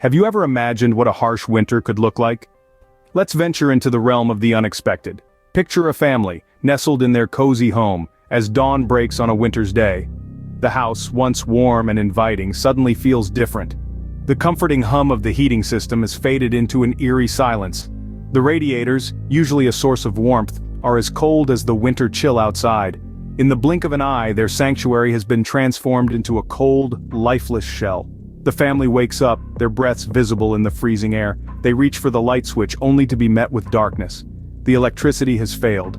Have you ever imagined what a harsh winter could look like? Let's venture into the realm of the unexpected. Picture a family, nestled in their cozy home, as dawn breaks on a winter's day. The house, once warm and inviting, suddenly feels different. The comforting hum of the heating system has faded into an eerie silence. The radiators, usually a source of warmth, are as cold as the winter chill outside. In the blink of an eye, their sanctuary has been transformed into a cold, lifeless shell. The family wakes up, their breaths visible in the freezing air. They reach for the light switch only to be met with darkness. The electricity has failed.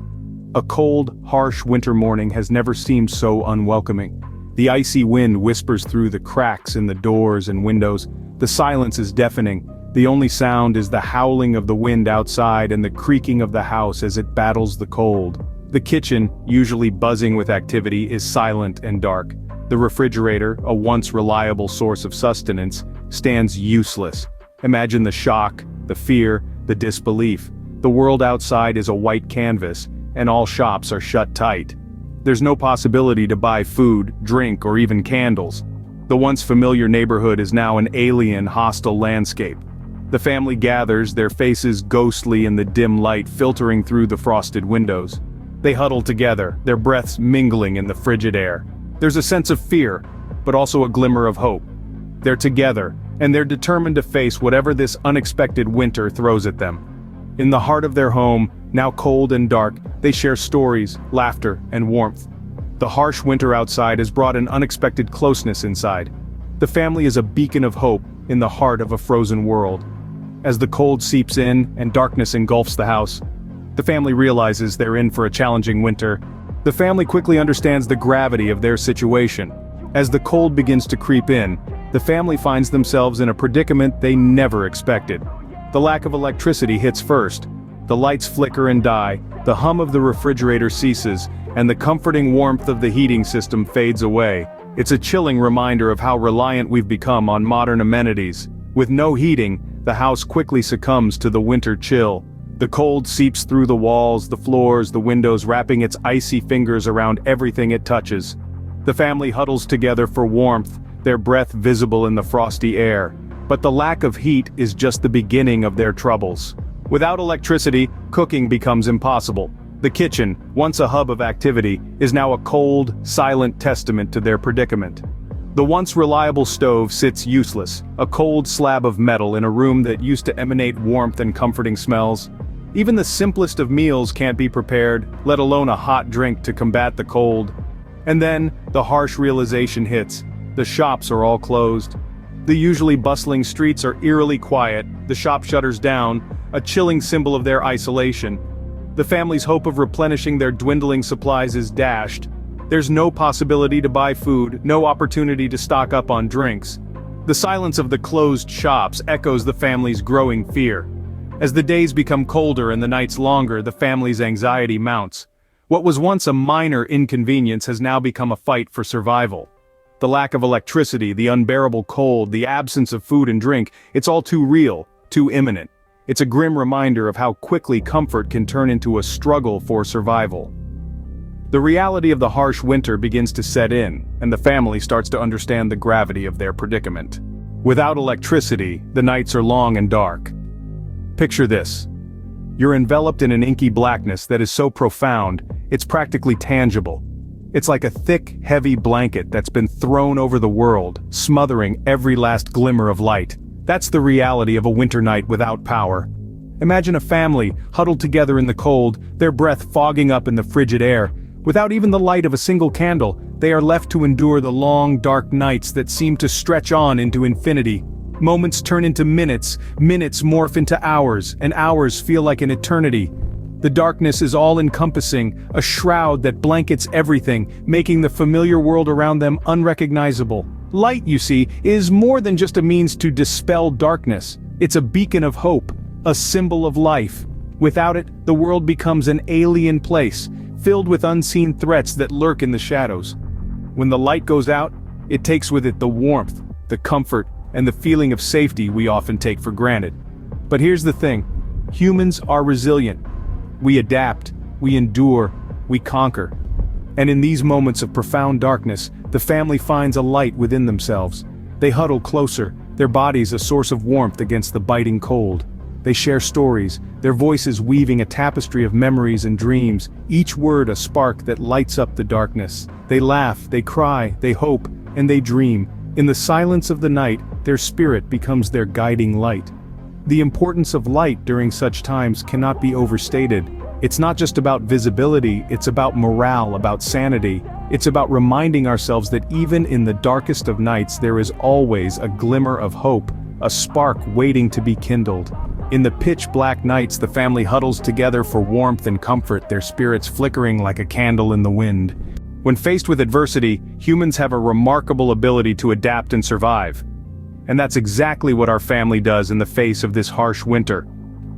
A cold, harsh winter morning has never seemed so unwelcoming. The icy wind whispers through the cracks in the doors and windows. The silence is deafening. The only sound is the howling of the wind outside and the creaking of the house as it battles the cold. The kitchen, usually buzzing with activity, is silent and dark. The refrigerator, a once reliable source of sustenance, stands useless. Imagine the shock, the fear, the disbelief. The world outside is a white canvas, and all shops are shut tight. There's no possibility to buy food, drink, or even candles. The once familiar neighborhood is now an alien, hostile landscape. The family gathers, their faces ghostly in the dim light filtering through the frosted windows. They huddle together, their breaths mingling in the frigid air. There's a sense of fear, but also a glimmer of hope. They're together, and they're determined to face whatever this unexpected winter throws at them. In the heart of their home, now cold and dark, they share stories, laughter, and warmth. The harsh winter outside has brought an unexpected closeness inside. The family is a beacon of hope in the heart of a frozen world. As the cold seeps in and darkness engulfs the house, the family realizes they're in for a challenging winter. The family quickly understands the gravity of their situation. As the cold begins to creep in, the family finds themselves in a predicament they never expected. The lack of electricity hits first. The lights flicker and die, the hum of the refrigerator ceases, and the comforting warmth of the heating system fades away. It's a chilling reminder of how reliant we've become on modern amenities. With no heating, the house quickly succumbs to the winter chill. The cold seeps through the walls, the floors, the windows, wrapping its icy fingers around everything it touches. The family huddles together for warmth, their breath visible in the frosty air. But the lack of heat is just the beginning of their troubles. Without electricity, cooking becomes impossible. The kitchen, once a hub of activity, is now a cold, silent testament to their predicament. The once reliable stove sits useless, a cold slab of metal in a room that used to emanate warmth and comforting smells. Even the simplest of meals can't be prepared, let alone a hot drink to combat the cold. And then, the harsh realization hits. The shops are all closed. The usually bustling streets are eerily quiet, the shop shutters down, a chilling symbol of their isolation. The family's hope of replenishing their dwindling supplies is dashed. There's no possibility to buy food, no opportunity to stock up on drinks. The silence of the closed shops echoes the family's growing fear. As the days become colder and the nights longer, the family's anxiety mounts. What was once a minor inconvenience has now become a fight for survival. The lack of electricity, the unbearable cold, the absence of food and drink, it's all too real, too imminent. It's a grim reminder of how quickly comfort can turn into a struggle for survival. The reality of the harsh winter begins to set in, and the family starts to understand the gravity of their predicament. Without electricity, the nights are long and dark. Picture this. You're enveloped in an inky blackness that is so profound, it's practically tangible. It's like a thick, heavy blanket that's been thrown over the world, smothering every last glimmer of light. That's the reality of a winter night without power. Imagine a family, huddled together in the cold, their breath fogging up in the frigid air. Without even the light of a single candle, they are left to endure the long, dark nights that seem to stretch on into infinity. Moments turn into minutes, minutes morph into hours, and hours feel like an eternity. The darkness is all-encompassing, a shroud that blankets everything, making the familiar world around them unrecognizable. Light, you see, is more than just a means to dispel darkness. It's a beacon of hope, a symbol of life. Without it, the world becomes an alien place, filled with unseen threats that lurk in the shadows. When the light goes out, it takes with it the warmth, the comfort, and the feeling of safety we often take for granted. But here's the thing, humans are resilient. We adapt, we endure, we conquer. And in these moments of profound darkness, the family finds a light within themselves. They huddle closer, their bodies a source of warmth against the biting cold. They share stories, their voices weaving a tapestry of memories and dreams, each word a spark that lights up the darkness. They laugh, they cry, they hope, and they dream. In the silence of the night, their spirit becomes their guiding light. The importance of light during such times cannot be overstated. It's not just about visibility, it's about morale, about sanity. It's about reminding ourselves that even in the darkest of nights there is always a glimmer of hope, a spark waiting to be kindled. In the pitch-black nights the family huddles together for warmth and comfort, their spirits flickering like a candle in the wind. When faced with adversity, humans have a remarkable ability to adapt and survive. And that's exactly what our family does in the face of this harsh winter.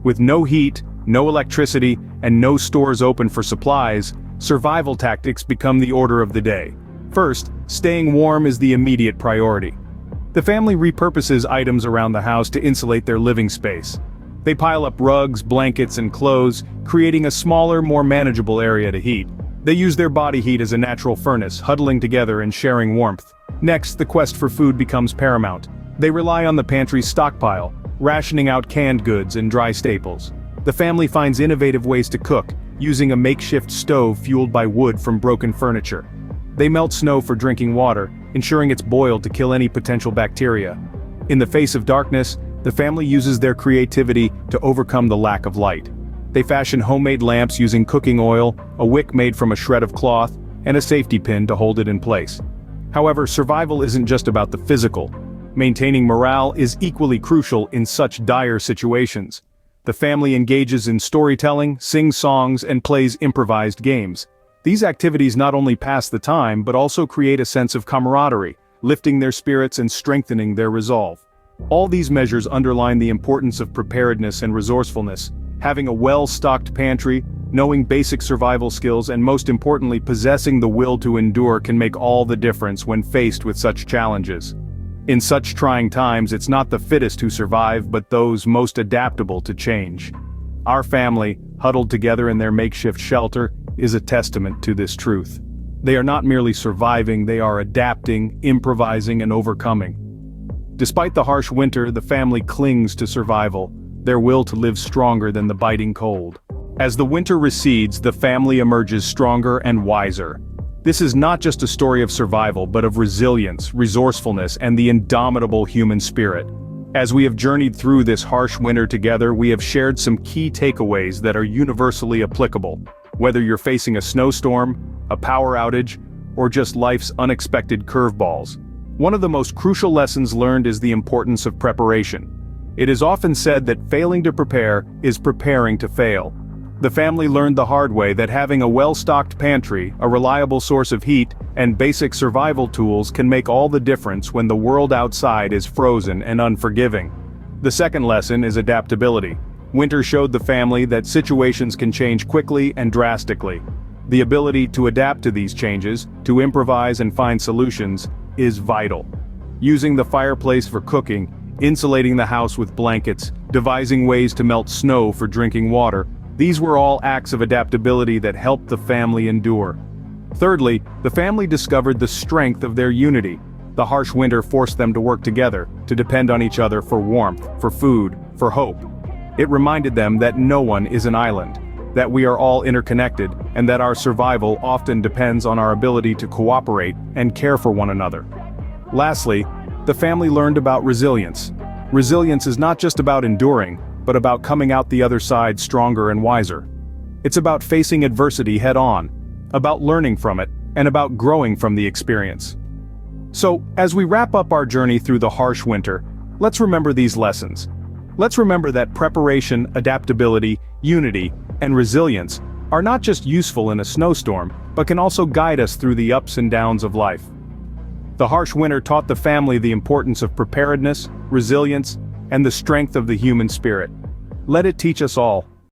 With no heat, no electricity, and no stores open for supplies, survival tactics become the order of the day. First, staying warm is the immediate priority. The family repurposes items around the house to insulate their living space. They pile up rugs, blankets, and clothes, creating a smaller, more manageable area to heat. They use their body heat as a natural furnace, huddling together and sharing warmth. Next, the quest for food becomes paramount. They rely on the pantry's stockpile, rationing out canned goods and dry staples. The family finds innovative ways to cook, using a makeshift stove fueled by wood from broken furniture. They melt snow for drinking water, ensuring it's boiled to kill any potential bacteria. In the face of darkness, the family uses their creativity to overcome the lack of light. They fashion homemade lamps using cooking oil, a wick made from a shred of cloth, and a safety pin to hold it in place. However, survival isn't just about the physical. Maintaining morale is equally crucial in such dire situations. The family engages in storytelling, sings songs, and plays improvised games. These activities not only pass the time but also create a sense of camaraderie, lifting their spirits and strengthening their resolve. All these measures underline the importance of preparedness and resourcefulness. Having a well-stocked pantry, knowing basic survival skills, and most importantly possessing the will to endure can make all the difference when faced with such challenges. In such trying times, it's not the fittest who survive but those most adaptable to change. Our family, huddled together in their makeshift shelter, is a testament to this truth. They are not merely surviving, they are adapting, improvising, and overcoming. Despite the harsh winter, the family clings to survival, their will to live stronger than the biting cold. As the winter recedes, the family emerges stronger and wiser. This is not just a story of survival but of resilience, resourcefulness, and the indomitable human spirit. As we have journeyed through this harsh winter together, we have shared some key takeaways that are universally applicable. Whether you're facing a snowstorm, a power outage, or just life's unexpected curveballs. One of the most crucial lessons learned is the importance of preparation. It is often said that failing to prepare is preparing to fail. The family learned the hard way that having a well-stocked pantry, a reliable source of heat, and basic survival tools can make all the difference when the world outside is frozen and unforgiving. The second lesson is adaptability. Winter showed the family that situations can change quickly and drastically. The ability to adapt to these changes, to improvise and find solutions, is vital. Using the fireplace for cooking, insulating the house with blankets, devising ways to melt snow for drinking water, these were all acts of adaptability that helped the family endure. Thirdly, the family discovered the strength of their unity. The harsh winter forced them to work together, to depend on each other for warmth, for food, for hope. It reminded them that no one is an island, that we are all interconnected, and that our survival often depends on our ability to cooperate and care for one another. Lastly, the family learned about resilience. Resilience is not just about enduring, but about coming out the other side stronger and wiser. It's about facing adversity head-on, about learning from it, and about growing from the experience. So, as we wrap up our journey through the harsh winter, let's remember these lessons. Let's remember that preparation, adaptability, unity, and resilience are not just useful in a snowstorm, but can also guide us through the ups and downs of life. The harsh winter taught the family the importance of preparedness, resilience, and the strength of the human spirit. Let it teach us all,